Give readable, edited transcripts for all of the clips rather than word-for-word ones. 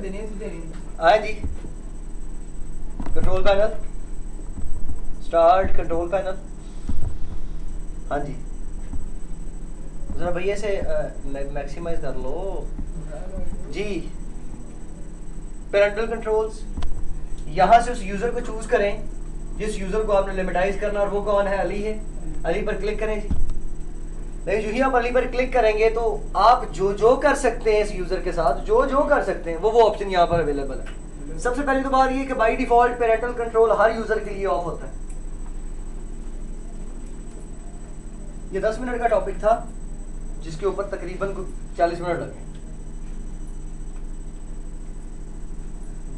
देनी है सीधे नहीं। हाँ जी, control panel start, control panel. हाँ जी, जरा भैया से मैक्सिमाइज कर लो जी। पेरेंटल कंट्रोल्स, यहाँ से उस यूजर को चूज करें जिस यूजर को आपने लिमिटाइज करना, और वो कौन है? अली है। अली पर क्लिक करें जी। लेकिन जो ही आप अली पर क्लिक करेंगे तो आप जो जो कर सकते हैं इस यूजर के साथ, जो जो कर सकते हैं वो ऑप्शन यहाँ पर अवेलेबल है। सबसे पहली तो बात ये कि by default parental control her user के लिए ऑफ होता है। ये 10 मिनट का टॉपिक था जिसके ऊपर तकरीबन 40 मिनट लगे।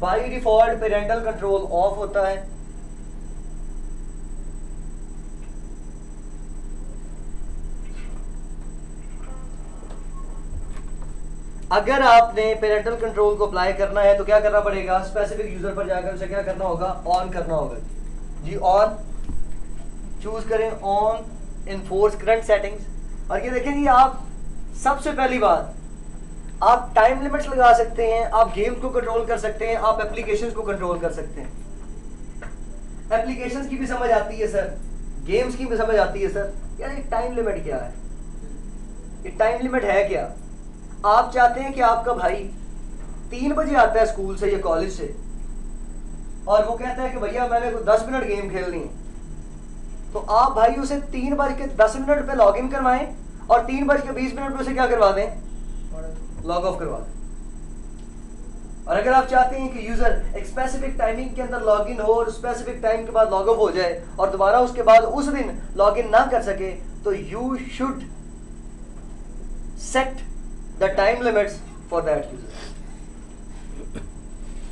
By default parental control of होता है। अगर आपने पेरेंटल कंट्रोल को अप्लाई करना है तो क्या करना पड़ेगा? स्पेसिफिक यूजर पर जाकर उसे क्या करना होगा? ऑन करना होगा जी। ऑन चूज करें, ऑन इनफोर्स करंट सेटिंग्स। और ये देखें जी, आप सबसे पहली बात, आप टाइम लिमिट्स लगा सकते हैं, आप गेम्स को कंट्रोल कर सकते हैं, आप एप्लीकेशंस को कंट्रोल कर सकते हैं। एप्लीकेशंस की भी समझ आती है सर, गेम्स की भी समझ आती है सर। यार ये टाइम लिमिट क्या है? ये टाइम लिमिट है क्या? आप चाहते हैं कि आपका भाई 3 बजे आता है स्कूल से या कॉलेज से, और वो कहता है कि भैया मैंने 10 मिनट गेम खेलनी है, तो आप भाई उसे 3:10 पे लॉग इन करवाएं और 3:20 पे उसे क्या करवा दें? लॉग ऑफ करवा दें। और अगर आप चाहते हैं कि यूजर एक स्पेसिफिक टाइमिंग के अंदर लॉग इन हो और स्पेसिफिक टाइम के बाद लॉग ऑफ हो जाए और दोबारा उसके बाद उस दिन लॉग इन ना कर सके, तो you should set the time limits for that user.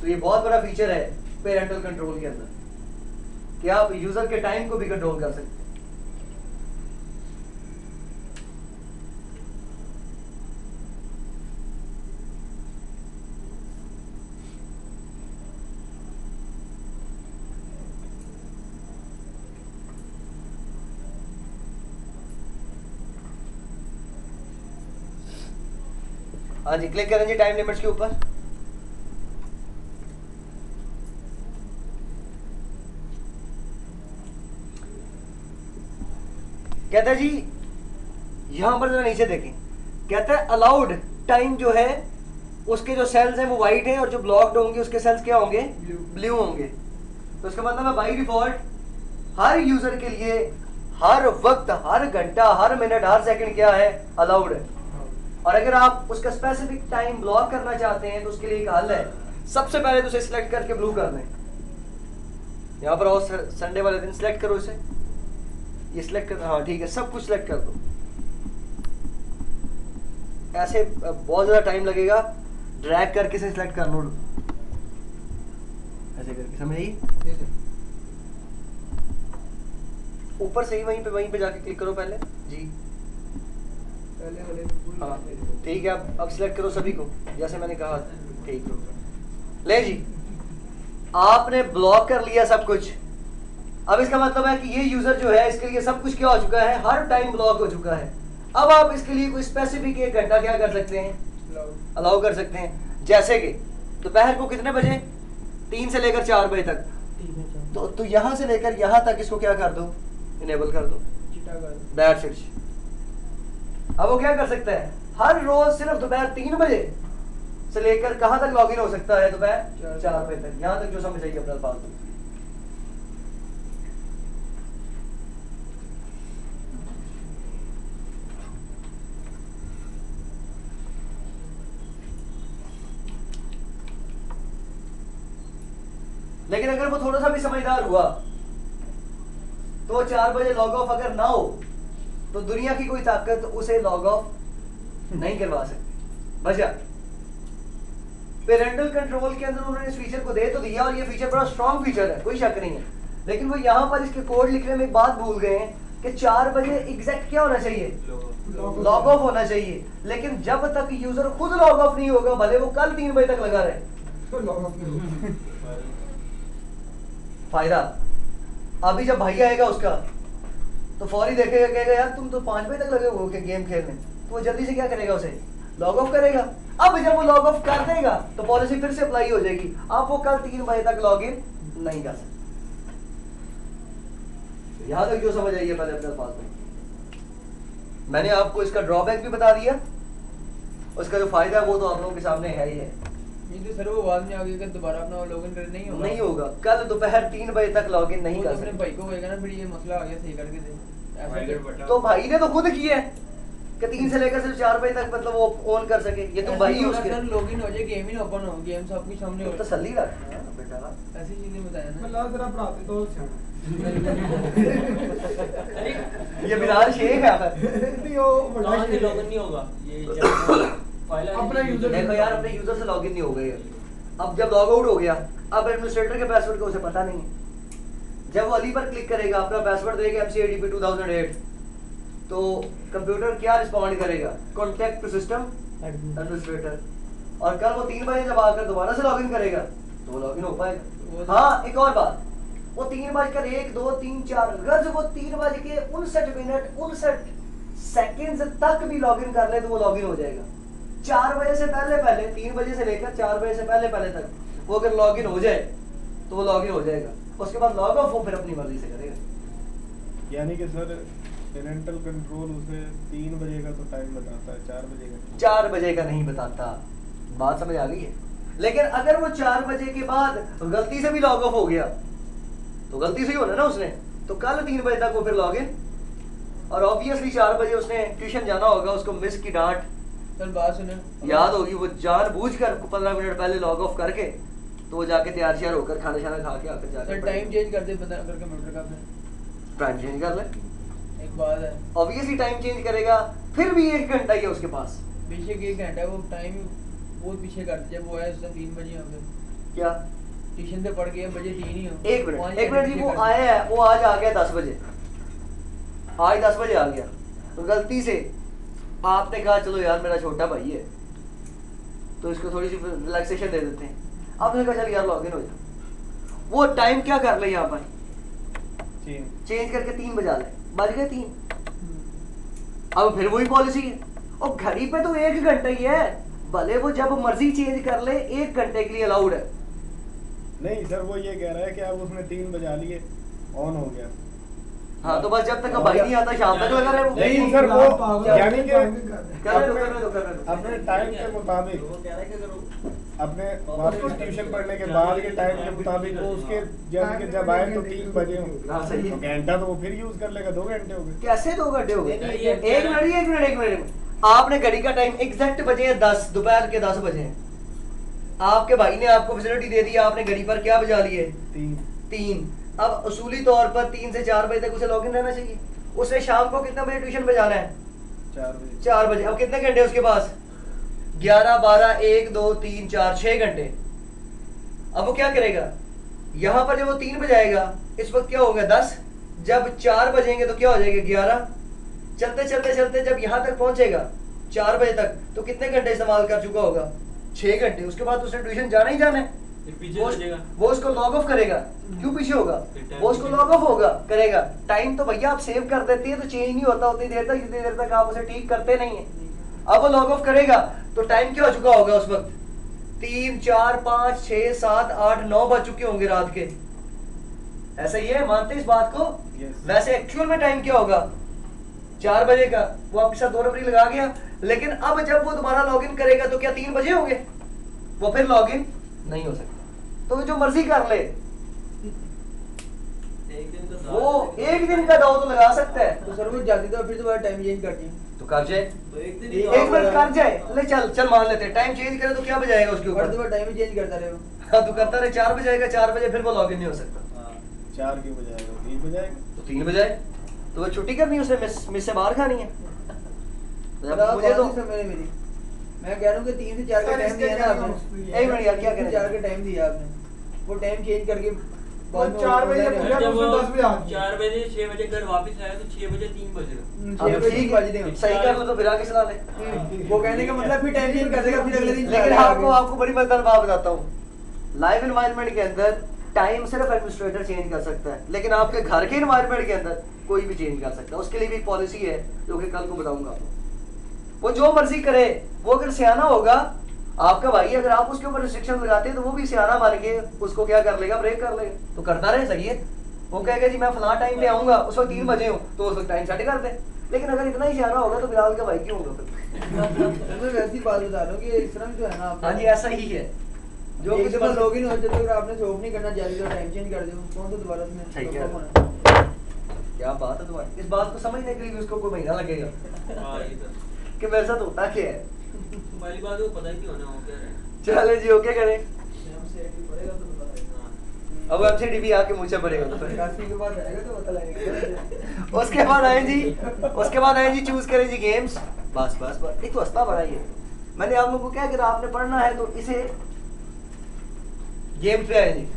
तो ये बहुत बड़ा फीचर है पेरेंटल कंट्रोल के अंदर कि आप यूजर के टाइम को भी कंट्रोल कर सकते हैं। हाँ जी, क्लिक करें जी टाइम लिमिट्स के ऊपर। कहता है जी, यहां पर जरा नीचे देखें, कहता है अलाउड टाइम जो है उसके जो सेल्स हैं वो वाइट हैं और जो ब्लॉक्ड होंगे उसके सेल्स क्या होंगे? ब्लू होंगे। तो इसका मतलब है बाय डिफॉल्ट हर यूजर के लिए हर वक्त, हर घंटा, हर मिनट, हर सेकंड क्या है? अलाउड है। और अगर आप उसका स्पेसिफिक टाइम ब्लॉक करना चाहते हैं तो उसके लिए एक हल है। सबसे पहले तो उसे सिलेक्ट करके ब्लू कर दें। यहां पर आओ, संडे वाले दिन सिलेक्ट करो इसे, ये सिलेक्ट कर, हाँ ठीक है, सब कुछ सिलेक्ट कर दो। ऐसे बहुत ज्यादा टाइम लगेगा, ड्रैग करके इसे सिलेक्ट कर लो, ऐसे करके, समझ आई? ऊपर से ही वहीं पे जाके क्लिक करो पहले जी। हाँ ठीक है, अब सिलेक्ट करो सभी को जैसे मैंने कहा। ठीक है, ले जी, आपने ब्लॉक कर लिया सब कुछ। अब इसका मतलब है कि ये यूजर जो है इसके लिए सब कुछ क्या हो चुका है? हर टाइम ब्लॉक हो चुका है। अब आप इसके लिए कोई स्पेसिफिक 1 घंटा क्या कर सकते हैं? अलाउ कर सकते हैं। जैसे कि दोपहर को कितने बजे? 3 से लेकर 4 बजे तक। तो यहां से लेकर यहां तक इसको क्या कर दो? इनेबल कर दो। That's it. अब वो क्या कर सकता है? हर रोज सिर्फ दोपहर 3 बजे से लेकर कहां तक लॉगिन हो सकता है? दोपहर 4 बजे तक। यहां तक जो समझ आइए अपना फालतू। लेकिन अगर वो थोड़ा सा भी समझदार हुआ तो 4 बजे लॉग ऑफ अगर ना हो तो दुनिया की कोई ताकत उसे लॉग ऑफ नहीं करवा सकती। वजह पेरेंटल कंट्रोल के अंदर उन्होंने इस फीचर को दे तो दिया और ये फीचर बड़ा स्ट्रॉन्ग फीचर है, कोई शक नहीं है, लेकिन वो यहां पर इसके कोड लिखने में एक बात भूल गए हैं कि 4 बजे एग्जैक्ट क्या होना चाहिए? लॉग ऑफ होना चाहिए। लेकिन जब तक यूजर खुद लॉग ऑफ नहीं होगा, भले वो कल 3 बजे तक लगा रहे, फायदा अभी जब भाई आएगा उसका तो फौरी देखेगा, कहेगा यार तुम तो 5 बजे तक लगे हो गेम खेलने, तो वो जल्दी से क्या करेगा? उसे लॉग ऑफ करेगा। अब जब वो लॉग ऑफ कर देगा तो पॉलिसी फिर से अप्लाई हो जाएगी, आप वो कल 3 बजे तक लॉग इन नहीं कर सकते। यहां तक जो समझ आई है पहले अपने अल्फाज में। मैंने आपको इसका ड्रॉबैक भी बता दिया, उसका जो फायदा है वो तो आप लोगों के सामने है ही है। ये तो सर वो बाद में आ गया कि दोबारा अपना लॉगिन कर नहीं होगा। नहीं होगा, कल दोपहर 3 बजे तक लॉग इन नहीं कर अपने सकते। भाई को कहेगा ना फिर ये मसला आ गया सही करके दे ऐसा तो भाई ने तो खुद किया है कि 3 से लेकर सिर्फ 4 बजे तक मतलब वो ऑन कर सके, ये तो भाई ही उसके सर लॉगिन हो जाए गेम ही ना ओपन हो, गेम सबके सामने हो, तसल्ली रखना है बेटा, ऐसी चीजें बताया ना। अल्लाह जरा पढ़ाते तो ये बिलाल शेख है फिर। नहीं वो बड़ा कहाँ से शेर है। लॉगिन नहीं होगा ये फाइल अपना यूजर देखो यार अपने यूजर से लॉगिन नहीं हो गए, अब जब लॉग आउट हो गया अब एडमिनिस्ट्रेटर के पासवर्ड का उसे पता नहीं है। जब वो अली पर क्लिक करेगा अपना पासवर्ड देगा MCADP 2008, तो कंप्यूटर क्या रिस्पॉन्ड करेगा, कॉन्टेक्ट टू सिस्टम एडमिनिस्ट्रेटर, और कल वो 3 बजे जब आकर दोबारा से लॉगिन करेगा तो वो लॉगिन हो पाएगा। हाँ एक और बात, वो 3:01 2 3 4 गज वो 3:59 सेकंड्स तक भी लॉगिन कर ले तो वो लॉगिन हो जाएगा। 4 बजे से पहले 3 बजे से लेकर 4 बजे से पहले तक वो अगर लॉगिन हो जाए तो वो लॉगिन हो जाएगा, उसके बाद लॉग ऑफ वो फिर अपनी मर्जी से करेगा। यानी कि सर पेरेंटल कंट्रोल उसे 3 बजे का तो टाइम बताता है, 4 बजे का 4 बजे का नहीं बताता, बात समझ आ गई है। लेकिन अगर वो 4 बजे के बाद गलती से भी लॉग ऑफ हो गया तो गलती से ही होना ना उसने, तो कल 3 बजे तक वो फिर लॉग इन, और ऑब्वियसली 4 बजे उसने ट्यूशन जाना होगा, उसको मिस की डांट सर बात सुने, याद होगी, वो जानबूझकर 15 मिनट पहले लॉग ऑफ करके तो वो जाके तैयार श्यार होकर खाना शाना खा के आकर सर जाकर टाइम चेंज कर दे बंदा अगर कंप्यूटर का फिर टाइम चेंज कर ले, एक बात है ऑब्वियसली टाइम चेंज करेगा, फिर भी 1 घंटा ही है उसके पास। बेशक 1 घंटा वो टाइम बहुत पीछे कर दिया, वो आया उस टाइम 3 बजे हो गए, क्या ट्यूशन से पढ़ के बजे 3 ही हो। 1 मिनट जी, वो आया है, वो आज आ गया 10 बजे, आज 10 बजे आ गया, तो गलती से आपने कहा चलो यार मेरा छोटा भाई है तो इसको थोड़ी सी रिलैक्सेशन दे देते हैं, आपने कहा चल यार लॉगिन हो जा, वो टाइम क्या कर ले यहाँ पर चेंज करके 3 बजा ले, बज गए 3। अब फिर वही पॉलिसी है, और घड़ी पे तो 1 घंटा ही है, भले वो जब मर्जी चेंज कर ले 1 घंटे के लिए अलाउड है। नहीं सर वो ये कह रहा है कि अब उसने 3 बजा लिए, ऑन हो गया। हाँ तो बस जब तक भाई नहीं आता शाम तक लगा रहे वो। नहीं सर वो यानी कि कर रहे दो। अपने टाइम के मुताबिक वो कह रहा है कि अगर वो अपने वापस ट्यूशन पढ़ने के बाद के टाइम के मुताबिक वो उसके जब आए तो 3 बजे हो, हाँ सही तो है। घंटा तो वो फिर यूज कर लेगा, 2 घंटे हो गए। कैसे 2 घंटे हो गए? नहीं, ये 1 मिनट आपने घड़ी का टाइम एग्जैक्ट बजे हैं 10, दोपहर के 10 बजे हैं, आपके भाई ने आपको फैसिलिटी दे दी, आपने घड़ी पर क्या बजा लिए 3। अब उसूली तौर पर 3 से 4 बजे तक उसे लॉगिन रहना चाहिए, उसे शाम को कितने बजे ट्यूशन पे जाना है 4 बजे। अब कितने घंटे उसके पास 11 12 1 2 3 4 6 घंटे। अब वो क्या करेगा, यहाँ पर जब वो 3 बजाएगा इस वक्त क्या होगा 10, जब 4 बजेंगे तो क्या हो जाएगा 11, चलते चलते चलते जब यहाँ तक पहुंचेगा 4 बजे तक तो कितने घंटे इस्तेमाल कर चुका होगा 6 घंटे। उसके बाद उसने ट्यूशन जाना ही जाना है, फिर पीछे हो जाएगा। वो उसको लॉग ऑफ करेगा, क्यों पीछे होगा, वो उसको लॉग ऑफ होगा करेगा। टाइम तो भैया आप सेव कर देते हैं तो चेंज नहीं होता उतनी देर तक जितनी देर तक आप उसे ठीक करते नहीं है। अब वो लॉग ऑफ करेगा तो टाइम क्या हो चुका होगा उस वक्त 3 4 5 6 7 8 9 बज चुके होंगे रात के। ऐसा ही है, मानते इस बात को? Yes. वैसे एक्चुअल में टाइम क्या होगा 4 बजे का, वो आपके साथ 2 नंबरी लगा गया, लेकिन अब जब वो दोबारा लॉगिन करेगा तो क्या 3 बजे होंगे, वो फिर लॉगिन नहीं हो सकता। तो जो मर्जी कर ले, एक दिन का वो 1 दिन का दाव तो लगा सकता है, तो सर वो जाती तो फिर दोबारा टाइम चेंज कर दिया, तो कर जाए, तो एक दिन एक मिनट कर जाए, ले चल मान लेते हैं टाइम चेंज करे तो क्या बजाएगा उसके हर ऊपर, दोबारा टाइम ही चेंज करता रहे वो। हाँ तो करता रहे 4 बजाएगा, 4 बजे फिर वो लॉगिन नहीं हो सकता, 4 क्यों बजाएगा, 3 बजाएगा। तो 3 बजाए तो वो छुट्टी करनी है, उसने मिस से बाहर खानी है। मुझे तो मेरी मैं कह रहा हूँ कि 3 से 4 का टाइम दिया ना आपने, 1 मिनट यार क्या कह रहे 4 हैं? का टाइम दिया आपने, वो टाइम चेंज करके वो 4 बजे पूरा जब वो 10 बजे आ गया। 4 बजे 6 बजे घर वापस आया तो 6 बजे 3 बज रहे। हाँ, तो ठीक बज रहे हो। सही कर लो तो फिर आगे चला ले। वो कहने का मतलब फिर टाइम चेंज कर देगा, फिर अगले दिन लेकिन आपको बड़ी मजेदार बात बताता हूँ, लाइव एनवायरनमेंट के अंदर टाइम सिर्फ एडमिनिस्ट्रेटर चेंज कर सकता है, लेकिन आपके घर के एनवायरनमेंट के अंदर कोई भी चेंज कर सकता है। उसके लिए भी एक पॉलिसी है जो कि कल को बताऊंगा आपको। वो जो मर्जी करे, वो अगर सियाना होगा आपका भाई अगर आप उसके ऊपर रिस्ट्रिक्शन लगाते हैं तो वो भी सियाना बन के उसको क्या कर लेगा, ब्रेक कर लेगा। तो करता रहे, सही है। वो कहेगा जी मैं फलां टाइम पे आऊंगा, उस वक्त 3 बजे हूँ, तो उस वक्त टाइम सेट कर दे। लेकिन अगर इतना ही सियाना होगा तो बिलाल का भाई क्यों होगा फिर? मैं वैसी बात बता रहा हूँ कि इस तरह जो है ना आप हाँ जी, ऐसा ही है। जो कुछ बस लॉगिन हो जाए तो आपने ऑफ नहीं करना, जल्दी तो टाइम चेंज कर दो, कौन सा दोबारा उसमें सही कह stop रहे होना। हो। क्या बात है तुम्हारी, इस बात को समझने के लिए भी उसको कोई महीना लगेगा हाँ, ये तो। कि मेरे साथ होता क्या है। पहली बात वो पता ही नहीं होना हो क्या रहे। चले जी, ओके करें। MCIT पढ़ेगा तो पता लगेगा। हाँ। अब MCD भी आके मुझे पड़ेगा तो फिर। 81 के बाद आएगा तो पता लगेगा। उसके बाद आए जी चूज करें जी गेम्स। बस बस बस, एक तो हंसता बड़ा ही है। मैंने आप लोगों को क्या करा, आपने पढ़ना है तो इसे गेम पे आए जी।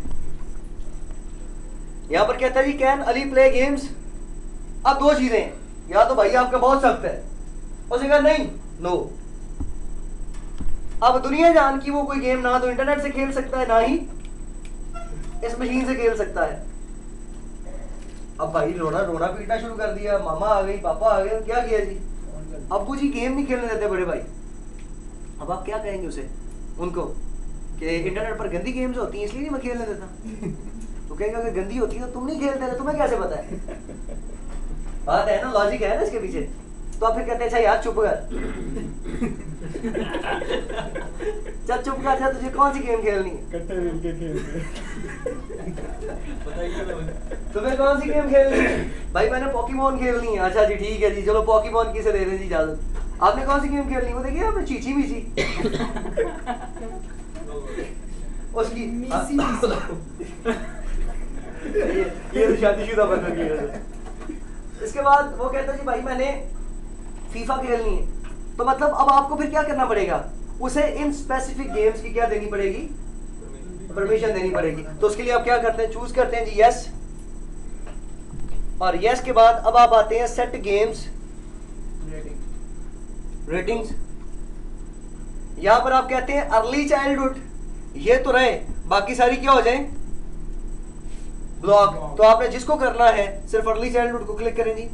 यहाँ पर कहता है जी कैन अली प्ले गेम्स। अब 2 चीजें हैं, या तो भाई आपका बहुत सख्त है, उसने कहा नहीं, नो। अब दुनिया जान की वो कोई गेम ना तो इंटरनेट से खेल सकता है, ना ही इस मशीन से खेल सकता है। अब भाई रोना पीटना शुरू कर दिया, मामा आ गई, पापा आ गए, क्या किया जी, अब्बू जी गेम नहीं खेलने देते बड़े भाई। अब आप क्या कहेंगे उसे, उनको कि इंटरनेट पर गंदी गेम्स होती हैं इसलिए नहीं मैं खेलने देता। तो कहेंगे अगर गंदी होती है तो तुम नहीं खेलते थे, तुम्हें कैसे पता है? बात है ना, लॉजिक है ना इसके पीछे। तो आप फिर कहते हैं अच्छा यार चुप कर, चल चुप कर जा, तुझे कौन सी गेम खेलनी है? कट्टे मिलके खेलते। बताइए ना। तुम्हें कौन सी गेम खेलनी है? भाई मैंने पॉकीमोन खेलनी है। अच्छा जी ठीक है जी, चलो पॉकीमोन किसे दे दें जी इजाजत। आपने कौन सी गेम खेलनी है? वो देखिए आपने चीची मीची उसकी मीसी ये तो शादीशुदा बंदे की है। इसके बाद वो कहता है जी भाई मैंने फीफा खेलनी है। तो मतलब अब आपको फिर क्या करना पड़ेगा, उसे इन स्पेसिफिक गेम्स की क्या देनी पड़ेगी, परमिशन देनी पड़ेगी। तो उसके लिए आप क्या करते हैं, चूज करते हैं जी यस, और यस के बाद अब आप आते हैं सेट गेम्स रेटिंग्स। यहां पर आप कहते हैं अर्ली चाइल्डहुड, ये तो रहे, बाकी सारी क्या हो जाए, ब्लॉक। तो आपने जिसको करना है सिर्फ अर्ली चाइल्डहुड को क्लिक करें जी।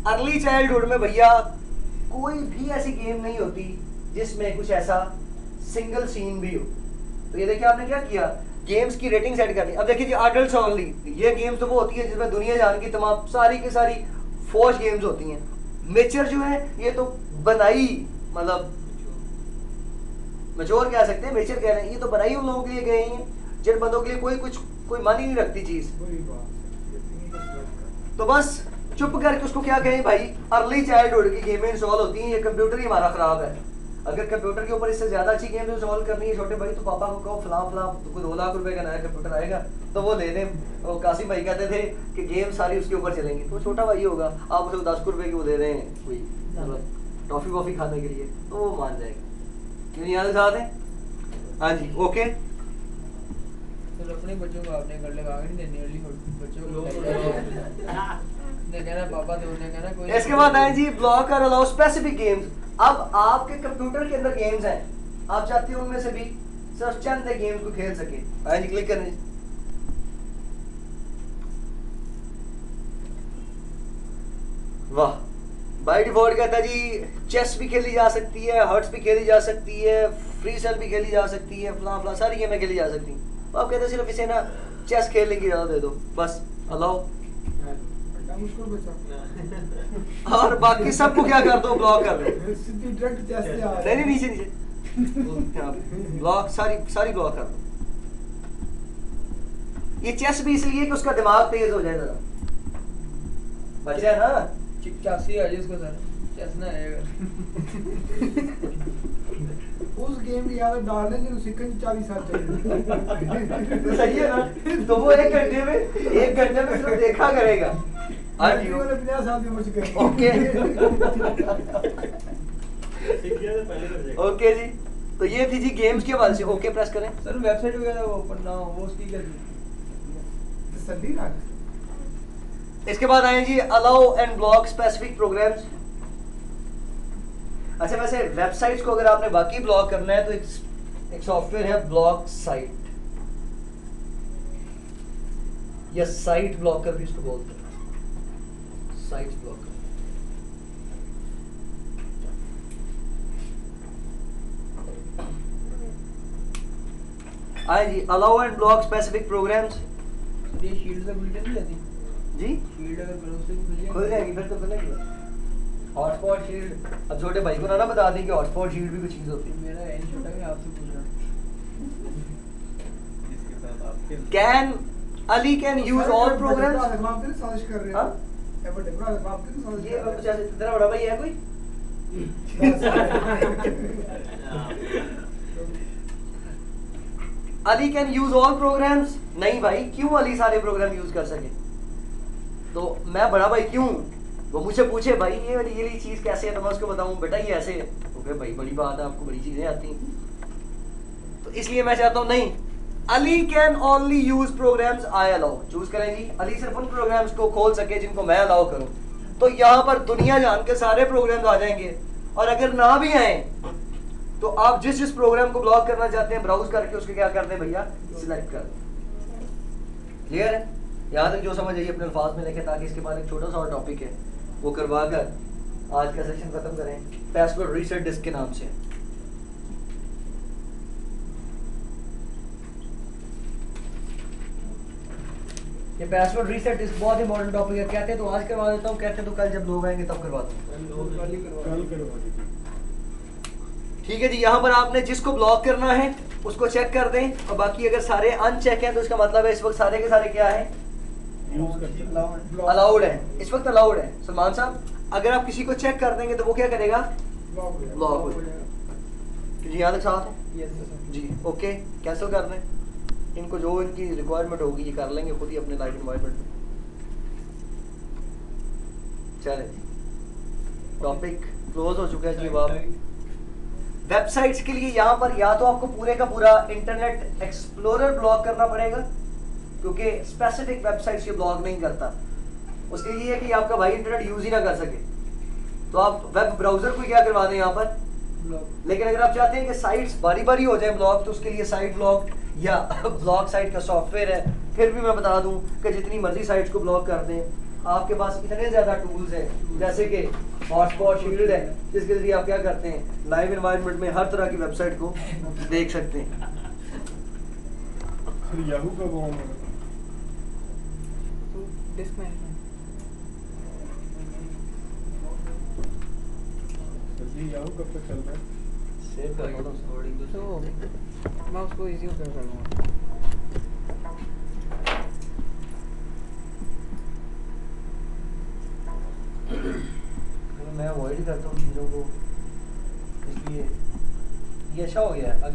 अर्ली चाइल्डहुड में भैया कोई भी ऐसी गेम नहीं होती जिसमें कुछ ऐसा सिंगल सीन भी हो। तो ये देखिए आपने क्या किया, गेम्स की रेटिंग सेट करनी। अब देखिए जी अडल्ट्स ओनली, ये गेम्स तो वो होती है जिसमें दुनिया जान की तमाम सारी की सारी फौज गेम्स होती हैं। मेचर जो है ये तो बनाई, मतलब मैच्योर कह सकते हैं, मेचर कह रहे हैं, ये तो बनाई उन लोगों के लिए गए हैं जिन बंदों के लिए कोई मान ही नहीं रखती चीज। तो बस चुप करके उसको क्या कहें भाई, अर्ली चाइल्डहुड की गेमें इंस्टॉल होती हैं, ये कंप्यूटर ही हमारा खराब है। अगर कंप्यूटर के ऊपर इससे ज्यादा अच्छी गेम इंस्टॉल करनी है छोटे भाई, तो पापा को कहो फलां तुमको 2 लाख रुपए का नया कंप्यूटर आएगा तो वो ले दें। वो कासिम भाई कहते थे कि गेम सारी उसके ऊपर चलेंगी, तो छोटा भाई होगा, आप उसे 10 रुपए की वो दे रहे हैं कोई मतलब टॉफी वॉफी खाने के लिए, तो वो मान जाएगा। क्यों यहाँ साथ है? हाँ जी ओके। तो अपने बच्चों को आपने कर लगा नहीं देनी, अर्ली बच्चों को ने कहना पापा तो उन्हें कहना कोई। इसके बाद आए जी ब्लॉक और अलाउ स्पेसिफिक गेम्स। अब आपके कंप्यूटर के अंदर गेम्स हैं, आप चाहते हो उनमें से भी सिर्फ चंद गेम्स को खेल सके। आए जी क्लिक करें। वाह, बाय डिफॉल्ट कहता है जी चेस भी खेली जा सकती है, हर्ट्स भी खेली जा सकती है, फ्री सेल भी खेली जा सकती है, फलां फलां सारी गेमें खेली जा सकती हैं। तो आप कहते हैं सिर्फ इसे ना चेस खेलने की इजाजत दे दो, बस अलाउ, मुश्किल बचा और बाकी सबको क्या कर दो, ब्लॉक कर दो। सीधी डायरेक्ट चेस से आ नहीं नहीं नीचे नीचे ब्लॉक, सारी ब्लॉक कर दो। ये चेस भी इसलिए कि उसका दिमाग तेज हो जाए जरा, बच्चा है ना। 85 आ जाए इसको सर, चेस ना आएगा। उस गेम की आदत डालने के सीखने 40 साल चाहिए। तो सही है ना, तो वो 1 घंटे में सिर्फ देखा करेगा। हाँ जी वाले 50 साल की उम्र चुके ओके सीख गया तो पहले कर जाएगा। ओके जी। तो ये थी जी गेम्स के हवाले से। ओके प्रेस करें। सर वेबसाइट वगैरह वो ओपन ना हो, वो उसकी क्या थी? तसल्ली रख। इसके बाद आए जी allow and block specific programs. अच्छा वैसे वेबसाइट्स को अगर आपने बाकी ब्लॉक करना है तो एक सॉफ्टवेयर है ब्लॉक साइट, या साइट ब्लॉकर भी इसको बोलते हैं, साइट ब्लॉकर। आए जी, allow and block specific programs. ये शील्ड से बुलेटिन नहीं जाती, जी शील्ड अगर करो उससे भी खुल जाएगी फिर तो खुलेगी। हॉटस्पॉट शील्ड, अब छोटे भाई को ना बता दें कि हॉटस्पॉट शील्ड भी कुछ चीज़ होती है। मेरा एंड छोटा है, आपसे पूछ रहा हूं। जिसके साथ आपके can Ali can use all programmes. आप तेरे साजिश कर रहे हाँ? हो ए बड़े ब्रदर आप तेरे साजिश ये कर रहे कुछ ऐसे तेरा बड़ा भाई है कोई? Ali can use all programmes. नहीं भाई, क्यों अली सारे प्रोग्राम यूज कर सके? तो मैं बड़ा भाई क्यों? वो मुझे पूछे भाई ये वाली चीज कैसे है, तो मैं उसको बताऊं बेटा ये ऐसे है। ओके भाई बड़ी बात है, आपको बड़ी चीजें आती हैं। तो इसलिए मैं चाहता हूं नहीं, Ali can only use programs I allow. Choose करें जी, अली सिर्फ उन प्रोग्राम्स को खोल सके जिनको मैं अलाउ करूं। तो यहाँ पर दुनिया जान के सारे प्रोग्राम्स आ जाएंगे, और अगर ना भी आए तो आप जिस जिस प्रोग्राम को ब्लॉक करना चाहते हैं ब्राउज करके उसके क्या करते हैं भैया, सिलेक्ट कर दें। क्लियर है? यहाँ तक जो समझ आइए अपने अल्फाज में लिखे, ताकि इसके बाद एक छोटा सा और टॉपिक है वो करवा कर आज का सेशन खत्म करें, पासवर्ड रीसेट डिस्क के नाम से। ये पासवर्ड रीसेट डिस्क बहुत इंपॉर्टेंट टॉपिक है। कहते हैं तो आज करवा देता हूँ, कहते हैं तो कल जब लोग आएंगे तब करवा दूँ। कल करवा दीजिए। ठीक है जी, यहाँ पर आपने जिसको ब्लॉक करना है उसको चेक कर दें, और बाकी अगर सारे अनचेक हैं तो इसका मतलब है इस वक्त सारे के सारे क्या है, यूज कर सकते हैं। अलाउड है। इस वक्त अलाउड है। सलमान साहब अगर आप किसी को चेक कर देंगे तो वो क्या करेगा, ब्लॉक हो जाएगा। जी यहाँ तक साथ है जी, ओके कैंसिल कर दें इनको, जो इनकी रिक्वायरमेंट होगी ये कर लेंगे खुद ही अपने लाइव एनवायरनमेंट में। चले टॉपिक क्लोज हो चुका है जी। अब वेबसाइट्स के लिए यहाँ पर या तो आपको पूरे का पूरा इंटरनेट एक्सप्लोरर ब्लॉक करना पड़ेगा, क्योंकि स्पेसिफिक वेबसाइट्स ये ब्लॉक नहीं करता। उसके लिए है कि आपका भाई इंटरनेट यूज ही ना कर सके, तो आप वेब ब्राउजर को क्या करवा दें यहाँ पर ब्लॉक। लेकिन अगर आप चाहते हैं कि साइट्स बारी बारी हो जाए ब्लॉक, तो उसके लिए साइट ब्लॉक या ब्लॉक साइट का सॉफ्टवेयर है। फिर भी मैं बता दूं कि जितनी मर्जी साइट्स को ब्लॉक कर दें, आपके पास इतने ज्यादा टूल्स हैं, जैसे कि हॉटस्पॉट शील्ड है, जिसके जरिए आप क्या करते हैं लाइव एनवायरनमेंट में हर तरह की वेबसाइट को देख सकते हैं। याहू का वो हम डिस्क मैनेजमेंट जी, याहू कब तक चल रहा है? सेव कर लो तो मैं उसको इजी कर लूँगा। मैं अवॉइड करता हूँ चीज़ों को, इसलिए ये अच्छा हो गया है।